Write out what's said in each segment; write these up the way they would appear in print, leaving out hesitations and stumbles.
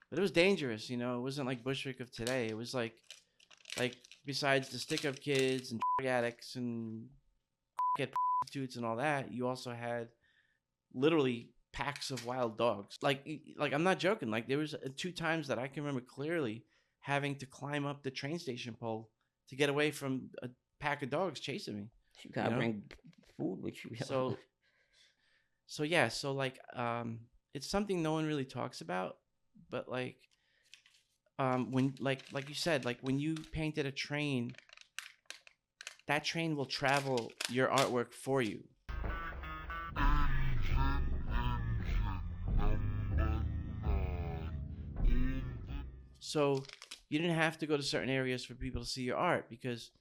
but it was dangerous. You know, it wasn't like Bushwick of today. It was like besides the stick up kids and drug addicts and get prostitutes and all that, you also had literally packs of wild dogs. Like I'm not joking. Like there was 2 times that I can remember clearly having to climb up the train station pole to get away from a pack of dogs chasing me. You You gotta know, bring food with you. so so yeah, so like it's something no one really talks about, but like when like you said, like when you painted a train, that train will travel your artwork for you. So you didn't have to go to certain areas for people to see your art because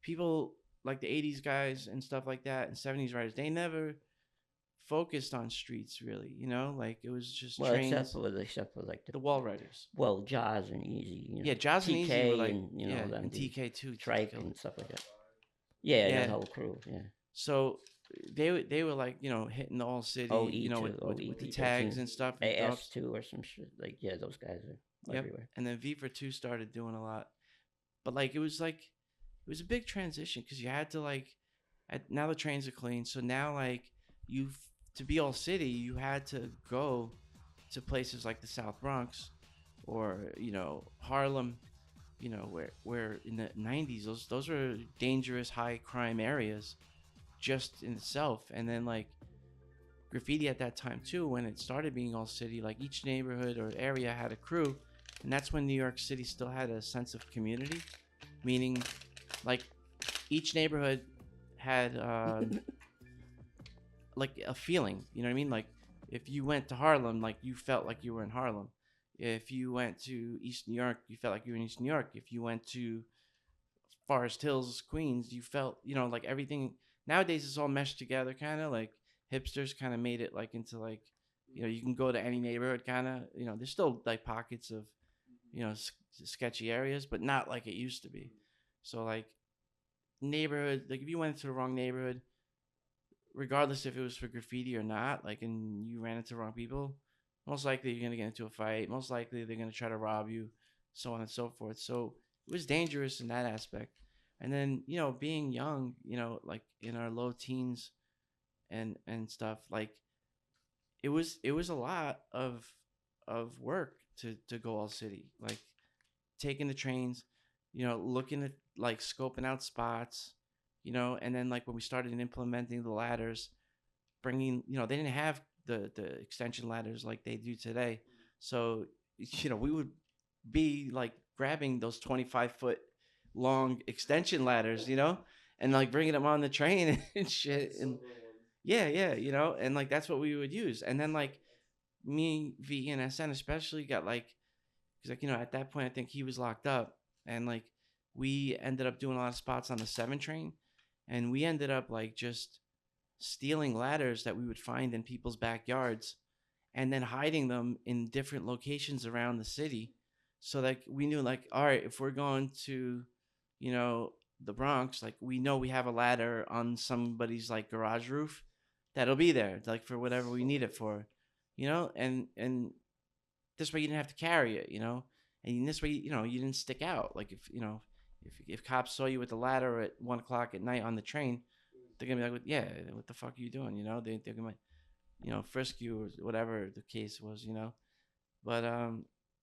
people like the 80s guys and stuff like that and 70s writers, they never focused on streets really, you know? Like it was just Well, except trains, for like the wall writers. Jaws and Easy, Yeah, Jaws and Easy were TK like, and yeah, them and dudes, TK too. TK Tripe killed and it. stuff like that. Yeah, that Yeah. whole crew. Yeah. So they were like, you know, hitting the all city, you know, OE2, with the OEP tags 13, and stuff and drops. AS2 or some shit. Like, yeah, those guys are Yep. everywhere. And then V for 2 started doing a lot. But like it was a big transition because you had to like now the trains are clean, so now like you to be all city you had to go to places like the South Bronx or you know Harlem, you know where in the 90s those were dangerous high crime areas just in itself. And then like graffiti at that time too, when it started being all city, like each neighborhood or area had a crew, and that's when New York City still had a sense of community, meaning like each neighborhood had like a feeling, you know what I mean? Like if you went to Harlem, like you felt like you were in Harlem. If you went to East New York, you felt like you were in East New York. If you went to Forest Hills, Queens, you felt, you know, like everything. Nowadays it's all meshed together, kind of like hipsters kind of made it like into like, you know, you can go to any neighborhood, kind of. You know, there's still like pockets of, you know, sketchy areas, but not like it used to be. So like neighborhood, like if you went to the wrong neighborhood, regardless if it was for graffiti or not, like and you ran into the wrong people, most likely you're gonna get into a fight. Most likely they're gonna try to rob you, so on and so forth. So it was dangerous in that aspect. And then you know, being young, you know, like in our low teens and stuff, like it was a lot of work to go all city, like taking the trains, you know, looking at like scoping out spots, you know, and then like when we started implementing the ladders, bringing, you know, they didn't have the extension ladders like they do today. So, you know, we would be like grabbing those 25-foot long extension ladders, you know, and like bringing them on the train and shit. And yeah, yeah, you know, and like that's what we would use. And then like me, V, and SN especially got like, because like you know at that point I think he was locked up, and like we ended up doing a lot of spots on the 7 train, and we ended up like just stealing ladders that we would find in people's backyards, and then hiding them in different locations around the city, so like we knew like all right, if we're going to, you know, the Bronx, like we know we have a ladder on somebody's like garage roof that'll be there like for whatever we need it for, you know. And this way you didn't have to carry it, you know, and this way you know you didn't stick out. Like if you know if cops saw you with the ladder at 1 o'clock at night on the train, they're gonna be like, yeah, what the fuck are you doing? You know, they're gonna, you know, frisk you or whatever the case was, you know. But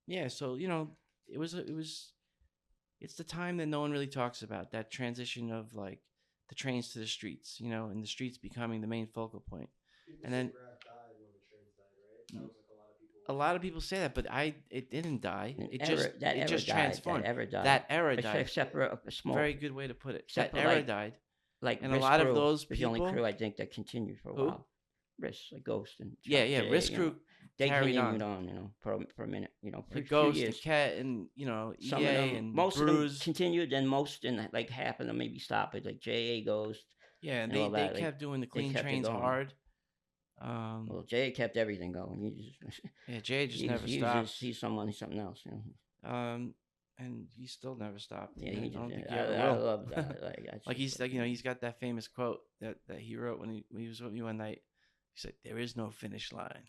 yeah, so you know, it was it's the time that no one really talks about, that transition of like the trains to the streets, you know, and the streets becoming the main focal point. And then a lot of people say that, but it didn't die. An It just era that it ever just died. That transformed. ever died. That era died. Except for a small, Very good way to put it. That except for era died, like and a Risk lot of Crew those was the only people crew I think that continued for a who, while. Risk, like Ghost and yeah, yeah, J, Risk Crew they carried continued on. on, for a minute, for a Like few Ghost and years. Cat and you know Some of EA them, and most of them Bruise. continued, and most and like half of them maybe stopped it, like JA Ghost Yeah, and and they all they that. Like kept doing the they clean kept it trains going. hard. Um, Well, JA kept everything going. He just yeah, Jay just never stopped. he's something else. Um, and he still never stopped. Yeah, And he I just don't think he ever I will. love that. Like I Like just he's like, you know, he's got that famous quote that he wrote when he was with me one night. He said, "There is no finish line.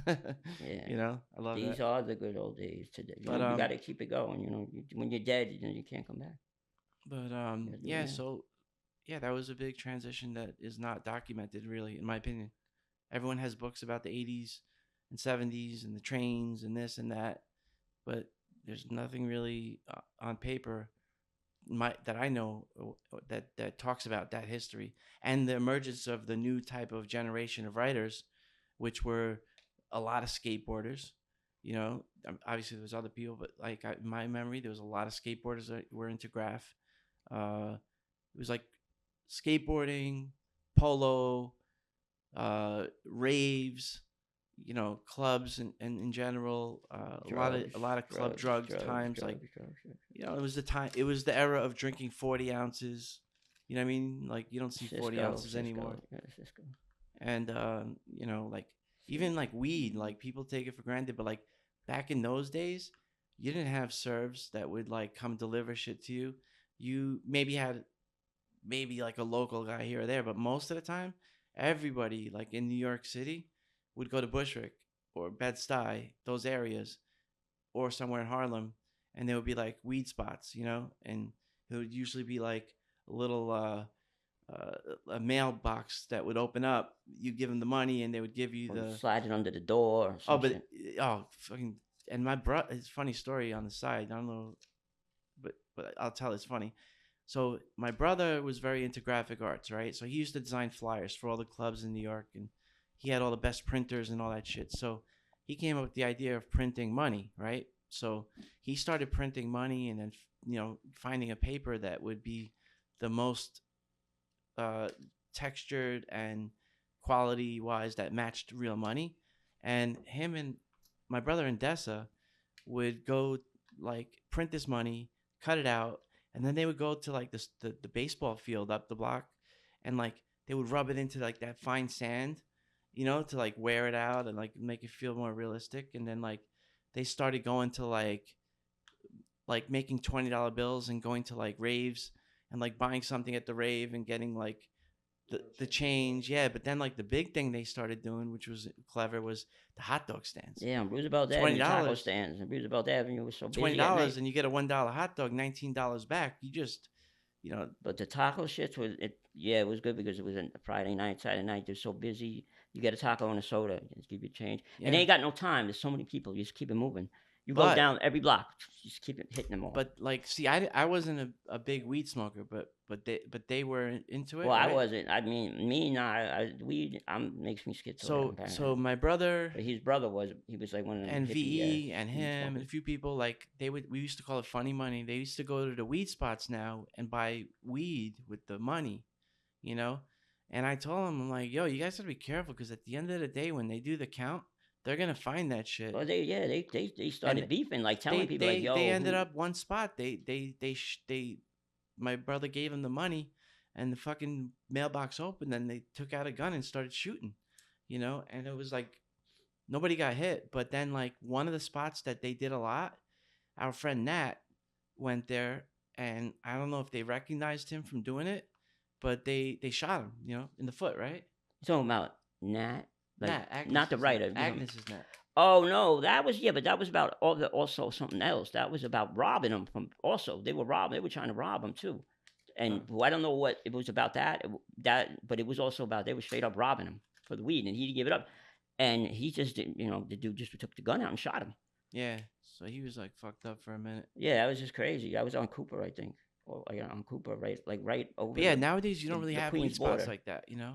Yeah. You know, I love These that. are the good old days today. You But know, you got to keep it going. You know, when you're dead, you can't come back. You got to do it yeah. now. So yeah, that was a big transition that is not documented, really, in my opinion. Everyone has books about the '80s and '70s and the trains and this and that, but there's nothing really on paper that I know that talks about that history and the emergence of the new type of generation of writers, which were a lot of skateboarders. You know, obviously there's other people, but like in my memory, there was a lot of skateboarders that were into graph. It was like skateboarding, polo, raves, you know, clubs and in general, Drugs, a lot of club drugs, drugs drugs, times. Like, drugs, drugs. Drugs. you know, it was the time. It was the era of drinking 40 ounces. You know what I mean? Like you don't see 40 Cisco, ounces anymore. Cisco, yeah, Cisco. And you know, like even like weed, like people take it for granted, but like back in those days, you didn't have serves that would like come deliver shit to you. You maybe had maybe like a local guy here or there, but most of the time, everybody like in New York City would go to Bushwick or Bed-Stuy, those areas, or somewhere in Harlem, and there would be like weed spots, you know, and it would usually be like a little a mailbox that would open up. You give them the money, and they would give you Or you the slide it under the door or oh, some but shit. oh, fucking. And my brother, it's a funny story on the side. I don't know, but I'll tell. It's funny. So my brother was very into graphic arts, right? So he used to design flyers for all the clubs in New York, and he had all the best printers and all that shit. So he came up with the idea of printing money, right? So he started printing money, and then you know finding a paper that would be the most uh, textured and quality wise that matched real money. And him and my brother in Desa would go like print this money, cut it out, and then they would go to like the baseball field up the block, and like they would rub it into like that fine sand, you know, to like wear it out and like make it feel more realistic. And then like they started going to like making $20 bills and going to like raves and like buying something at the rave and getting like the change. Yeah, but then like the big thing they started doing, which was clever, was the hot dog stands. Yeah, on Roosevelt twenty Avenue, taco dollars stands. And Roosevelt Avenue was so twenty busy at dollars night. and you get a $1 hot dog, $19 back. You just, you know, But the taco shits was it. Yeah, it was good because it was a Friday night, Saturday night. They're so busy. You get a taco and a soda, just give you change, and they yeah. ain't got no time. There's so many people. You just keep it moving. You go But down every block, just keep it hitting them all. like, see, I wasn't a big weed smoker, but they were into it, Well, I right? wasn't. I mean, me, nah. Weed, makes me schizo. So Apparently, my brother but his brother was. He was like one of them and hippie VE and weed him and smokers. a few people like we used to call it funny money. They used to go to the weed spots now and buy weed with the money, you know. And I told him, I'm like, yo, you guys gotta be careful because at the end of the day, when they do the count, they're gonna find that shit. Well, they started And beefing, like telling they people like, they they "Yo, ended who?" up one spot. They my brother gave him the money, and the fucking mailbox opened. And they took out a gun and started shooting, you know. And it was like nobody got hit, but then like one of the spots that they did a lot, our friend Nat went there, and I don't know if they recognized him from doing it, but they shot him, you know, in the foot, right? You talking about Nat, like Nat, not the Agnes's Nat, writer. You know, Agnes's Nat. oh no, that was but that was about also something else. That was about robbing them from. Also, they were robbing. They were trying to rob them too. Huh. And I don't know what it was about but it was also about they were straight up robbing him for the weed, and he didn't give it up. And he just didn't. You know, the dude just took the gun out and shot him. Yeah, so he was like fucked up for a minute. Yeah, that was just crazy. I was on Cooper, I think. Or yeah, on Cooper, right, like right over But yeah, nowadays you don't really the have weed Queens spots border. like that, you know.